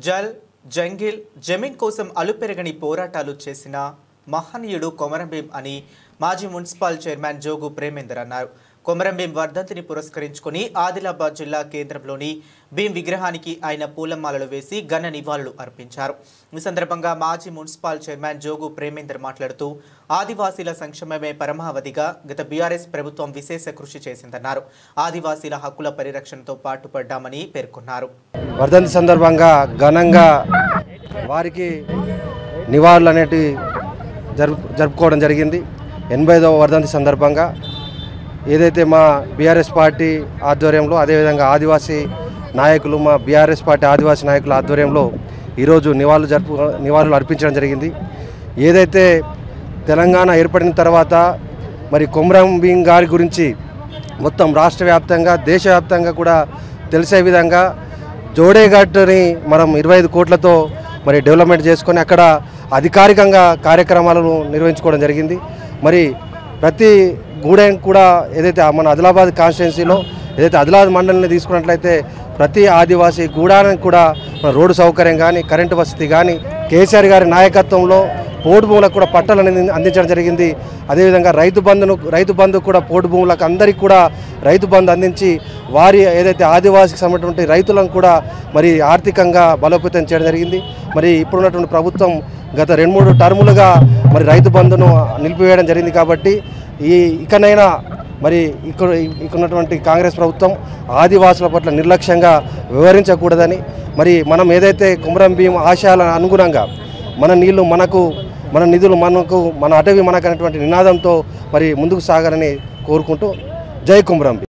Jal jungle Zameen కోసం అలుపెరగని పోరాటాలు చేసిన మహనీయుడు కొమరంభీం అని మాజీ మున్సిపల్ చైర్మన్ జోగు ప్రేమేందర్ అన్నారు. కొమరంభీం వర్ధంతిని పురస్కరించుకుని ఆదిలాబాద్ జిల్లా కేంద్రంలోని భీం విగ్రహానికి ఆయన పూలమాలలు వేసి ఘన నివాళులు అర్పించారు. ఈ సందర్భంగా మాజీ మున్సిపల్ చైర్మన్ జోగు ప్రేమేందర్ మాట్లాడుతూ ఆదివాసీల సంక్షేమమే పరమావధిగా గత బీఆర్ఎస్ ప్రభుత్వం విశేష కృషి చేసిందన్నారు. ఆదివాసీల హక్కుల పరిరక్షణతో పాటుపడ్డామని పేర్కొన్నారు. వర్ధంతి సందర్భంగా ఘనంగా వారికి నివాళులు అనేటి జరుపుకోవడం జరిగింది. 85వ వర్ధంతి సందర్భంగా ఏదైతే మా బీఆర్ఎస్ పార్టీ ఆధ్వర్యంలో అదేవిధంగా ఆదివాసీ నాయకులు మా బీఆర్ఎస్ పార్టీ ఆదివాసీ నాయకుల ఆధ్వర్యంలో ఈరోజు నివాళులు అర్పించడం జరిగింది. ఏదైతే తెలంగాణ ఏర్పడిన తర్వాత మరి కొమరంభీం గారి గురించి మొత్తం రాష్ట్ర వ్యాప్తంగా దేశవ్యాప్తంగా కూడా తెలిసే విధంగా జోడేఘాట్ని మనం 25 కోట్లతో మరి డెవలప్మెంట్ చేసుకొని అక్కడ అధికారికంగా కార్యక్రమాలను నిర్వహించుకోవడం జరిగింది. మరి ప్రతి గూడెం కూడా ఏదైతే మన ఆదిలాబాద్ కాన్స్టిట్యున్సీలో ఏదైతే ఆదిలాబాద్ మండలిని తీసుకున్నట్లయితే ప్రతి ఆదివాసీ గూడానికి కూడా రోడ్డు సౌకర్యం కానీ కరెంటు వసతి కానీ కేసీఆర్ గారి నాయకత్వంలో పోడు భూములకు కూడా పట్టాలు అందించడం జరిగింది. అదేవిధంగా రైతు బంధు కూడా పోడు భూములకు అందరికీ కూడా రైతు బంధు అందించి వారి ఏదైతే ఆదివాసీకి సంబంధించిన రైతులను కూడా మరి ఆర్థికంగా బలోపేతం చేయడం జరిగింది. మరి ఇప్పుడున్నటువంటి ప్రభుత్వం గత 2-3 టర్ములుగా మరి రైతు బంధును నిలిపివేయడం జరిగింది. కాబట్టి ఇకనైనా మరి ఇక్కడ ఉన్నటువంటి కాంగ్రెస్ ప్రభుత్వం ఆదివాసుల పట్ల నిర్లక్ష్యంగా వ్యవహరించకూడదని మరి మనం ఏదైతే కొమరంభీం ఆశయాల అనుగుణంగా మన నీళ్లు మనకు, మన నిధులు మనకు, మన అటవీ మనకు అనేటువంటి నినాదంతో మరి ముందుకు సాగాలని కోరుకుంటూ జై కొమరంభీం.